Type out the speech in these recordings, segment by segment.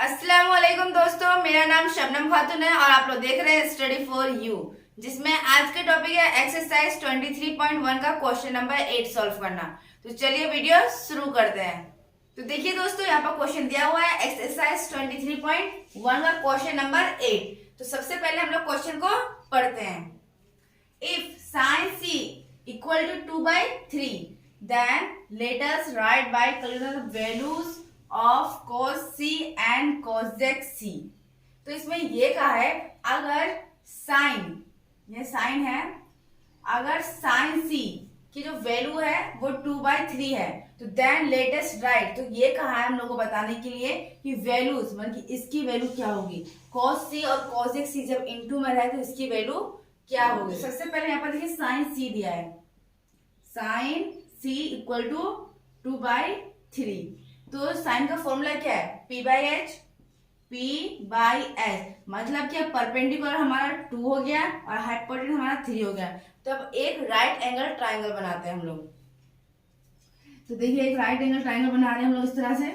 अस्सलाम वालेकुम दोस्तों, मेरा नाम शबनम खातून है और आप लोग देख रहे हैं स्टडी फॉर यू, जिसमें आज के टॉपिक है एक्सरसाइज 23.1 का क्वेश्चन नंबर 8 सॉल्व करना। तो चलिए वीडियो शुरू करते हैं। तो देखिए दोस्तों, यहाँ पर क्वेश्चन दिया हुआ है एक्सरसाइज 23.1 का क्वेश्चन नंबर 8। तो सबसे पहले हम लोग क्वेश्चन को पढ़ते हैं। If sine C equal to 2/3 then let us write by calculating the values of cos c and cosec c। तो इसमें ये कहा है अगर साइन, ये साइन है, अगर साइन c की जो वैल्यू है वो 2/3 है तो देन लेटेस्ट राइट। तो ये कहा है हम लोग को बताने के लिए कि वैल्यूज मतलब कि इसकी वैल्यू क्या होगी। cos c और cosec c जब इनटू में रहे तो इसकी वैल्यू क्या होगी। सबसे पहले यहाँ पर देखिए साइन c दिया है, साइन c इक्वल टू 2/3। तो साइन का फॉर्मूला क्या है, p/h, p/h मतलब क्या, परपेंडिकुलर हमारा 2 हो गया और हाइपोटेन्यूज हमारा 3 हो गया। तो अब एक राइट एंगल ट्राइंगल बनाते हैं हम लोग। तो देखिए एक राइट एंगल ट्राइंगल बना रहे हैं हम लोग इस तरह से,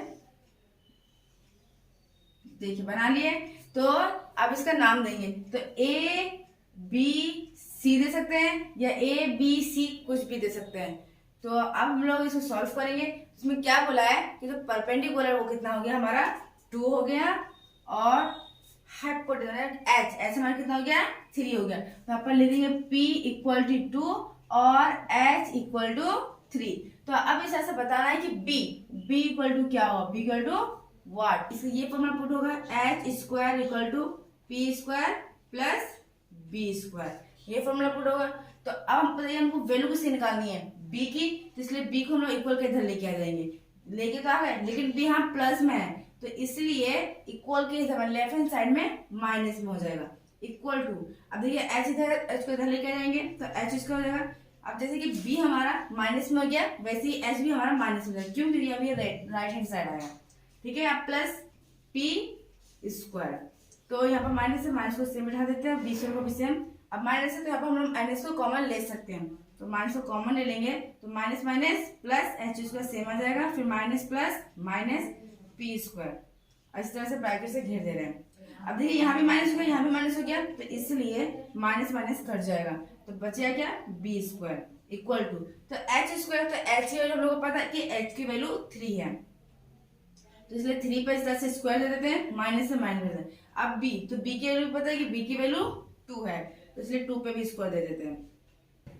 देखिए बना लिए। तो अब इसका नाम देंगे, तो a b c दे सकते हैं या a b c कुछ भी दे सकते हैं। तो अब हम लोग इसको सॉल्व करेंगे। इसमें क्या बोला है कि जो परपेंडिकुलर वो कितना हो गया हमारा 2 हो गया और हाइपोटेन्यूज h हमारा कितना हो गया 3 हो गया। तो यहाँ पर लिखेंगे p इक्वल टू 2 और h इक्वल टू 3। तो अब इस ऐसे बताना है कि b इक्वल टू क्या होगा, b इक्वल टू व्हाट। इसलिए ये फॉर्मूला पुट होगा h square equal to p square plus b square, ये फॉर्मूला पुट होगा। तो अब हमको वैल्यू किसकी निकालनी है, b की, तो इसलिए b को हम लोग इक्वल के इधर लेके आ जाएंगे। लेके तो आ गए लेकिन b यहाँ प्लस में है तो इसलिए इक्वल के इधर लेफ्ट हैंड साइड में माइनस में हो जाएगा इक्वल टू। अब देखिए h को इधर लेके आ जाएंगे तो h इसका हो जाएगा। अब जैसे कि b हमारा माइनस में हो गया वैसे ही h भी हमारा माइनस में हो जाएगा, क्यों, क्योंकि अभी राइट हैंड साइड आया। ठीक है, अब प्लस p स्क्वायर। तो यहाँ पर माइनस से माइनस को सेम बिठा देते हैं, b स्क्वायर को भी सेम। अब माइनस है तो यहाँ पर हम लोग माइनस को कॉमन ले सकते हैं, तो माइनस को कॉमन ले लेंगे तो minus minus plus h square same आ जाएगा, फिर minus plus minus p square. इस तरह से ब्रैकेट से घेर दे रहे हैं। अब देखिए यहाँ भी माइनस हो गया, यहाँ भी माइनस हो गया, तो इसलिए माइनस माइनस कट जाएगा तो बचेगा क्या, b स्क्वायर इक्वल टू, तो h स्क्वायर, तो h की वैल्यू हम लोग को पता है कि h की वैल्यू 3 है, तो इसलिए 3 पे इस तरह से स्क्वायर दे देते हैं, माइनस से माइनस दे देते हैं। अब b, तो b की वैल्यू पता है कि b की वैल्यू 2 है तो इसलिए 2 पे भी स्क्वायर दे देते हैं।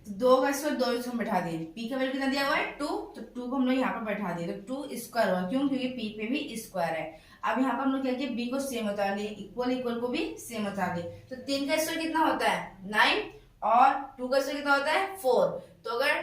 तो 2 का स्क्वायर 2 इसको बैठा दिए, p का वैल्यू कितना दिया हुआ है 2, तो 2 को हम लोग यहाँ पर बैठा दिए तो 2 स्क्वायर हुआ, क्यों, क्योंकि p पे भी स्क्वायर है। अब यहाँ पर हम लोग क्या किया, b को सेम उतार लिए, इक्वल इक्वल को भी सेम उतार लिए। तो 3 का स्क्वायर कितना होता है 9 और 2 का स्क्वायर कितना होता है 4। तो अगर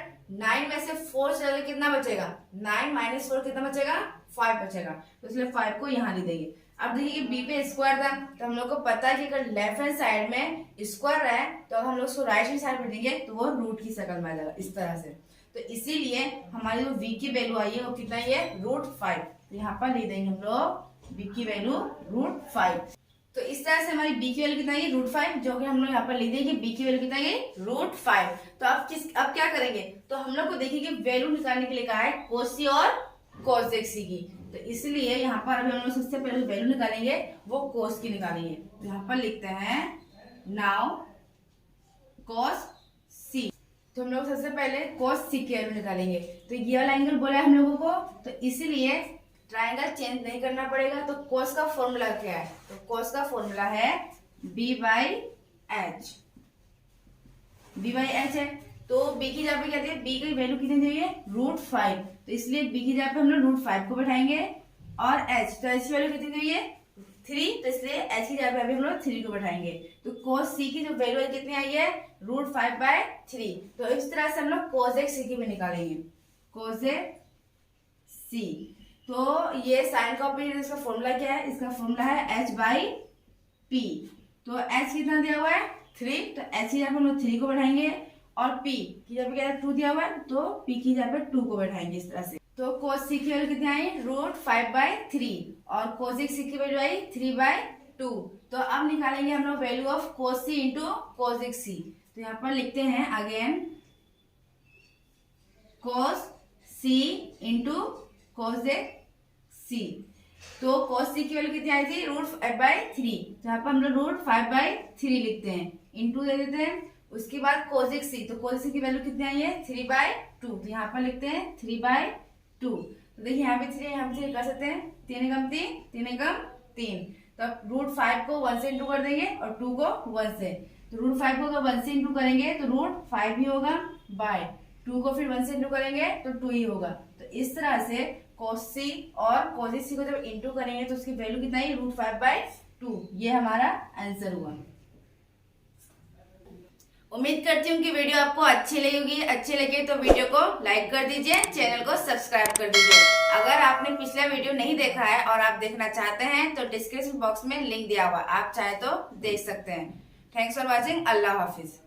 9 में से 4 चले कितना बचेगा, 9 माइनस 4 कितना बचेगा 5 बचेगा, तो इसलिए 5 को यहाँ लिख देंगे। अब देखिए कि b पे स्क्वायर था तो हम लोग को पता है कि अगर लेफ्ट हैंड साइड में स्क्वायर है तो हम लोग उसको राइट हैंड साइड में देंगे तो वो रूट की शक्ल में आ जाएगा इस तरह से। तो इसीलिए हमारी जो v की वैल्यू आई है वो कितना है √5, तो यहाँ पर लिख देंगे हम लोग v की वैल्यू √5। तो इस तरह से हमारी b की वैल्यू कितना है √5, जो कि हम लोग यहाँ पर लिख देंगे b की वैल्यू कितना है √5। तो अब क्या करेंगे, तो हम लोग को देखिए कि वैल्यू निकालने के लिए कहा है cos c और cosec c की, तो इसलिए यहाँ पर अभी हम लोग सबसे पहले वैल्यू निकालेंगे वो cos की निकालेंगे। तो यहाँ पर लिखते हैं नाउ cos c, तो हम लोग सबसे पहले cos c की वैल्यू निकालेंगे। तो ये वाला एंगल बोला है हम लोगों को, तो इसीलिए ट्राइंगल चेंज नहीं करना पड़ेगा। तो cos का फॉर्मूला क्या है, तो cos का फॉर्मूला है b/h, b/h है। तो b की जगह पे क्या दिया, b की वैल्यू कितनी दी है √5, तो इसलिए b की जगह पे हम लोग √5 को बैठाएंगे और h, तो h की वैल्यू कितनी दी है 3, तो इसलिए h की जगह पे अभी हम लोग 3 को बैठाएंगे। तो cos c की जो वैल्यू है कितनी आई है √5/3। तो इस तरह से हम लोग cosec c की भी निकालेंगे, cosec c। तो ये साइन का ऑपरेटर, इसका फॉर्मूला क्या है, इसका फॉर्मूला है h/p। तो h कितना दिया हुआ है 3, तो h की जगह पे हम लोग 3 को बैठाएंगे और p की जगह पे क्या है 2 दिया हुआ है तो p की जगह पे 2 को बैठाएंगे इस तरह से। तो cos c की वैल्यू कितनी आई √5/3 और cosec c की वैल्यू आई 3/2। तो अब निकालेंगे हम लोग value of cos c into cosec c। तो यहाँ पर लिखते हैं again cos c into cosec c। तो cos c की वैल्यू कितनी आई थी, √5/3। तो यहाँ पर हम लोग √5/3 लिखते हैं, इंटू दे देते हैं। उसके बाद cosec c, तो cosec c की वैल्यू कितनी आई है, 3/2। तो यहाँ पर लिखते हैं 3/2। तो देखिए यहाँ पे 3, यहाँ पे 3 कर सकते हैं, 3 एकम 3, 3 एकम 3। तो अब √5 को 1 से इंटू कर देंगे और 2 को 1 से। तो √5 को अगर 1 से इंटू करेंगे तो √5 ही होगा, बाय 2 को फिर 1 से इंटू करेंगे तो 2 ही होगा। तो इस तरह से cos c और cosec c को जब इंटू करेंगे तो उसकी वैल्यू कितना है, √5/2। ये हमारा आंसर हुआ। उम्मीद करती हूँ कि वीडियो आपको अच्छी लगी होगी। अच्छी लगे तो वीडियो को लाइक कर दीजिए, चैनल को सब्सक्राइब कर दीजिए। अगर आपने पिछला वीडियो नहीं देखा है और आप देखना चाहते हैं तो डिस्क्रिप्शन बॉक्स में लिंक दिया हुआ, आप चाहे तो देख सकते हैं। Thanks for watching. Allah Hafiz.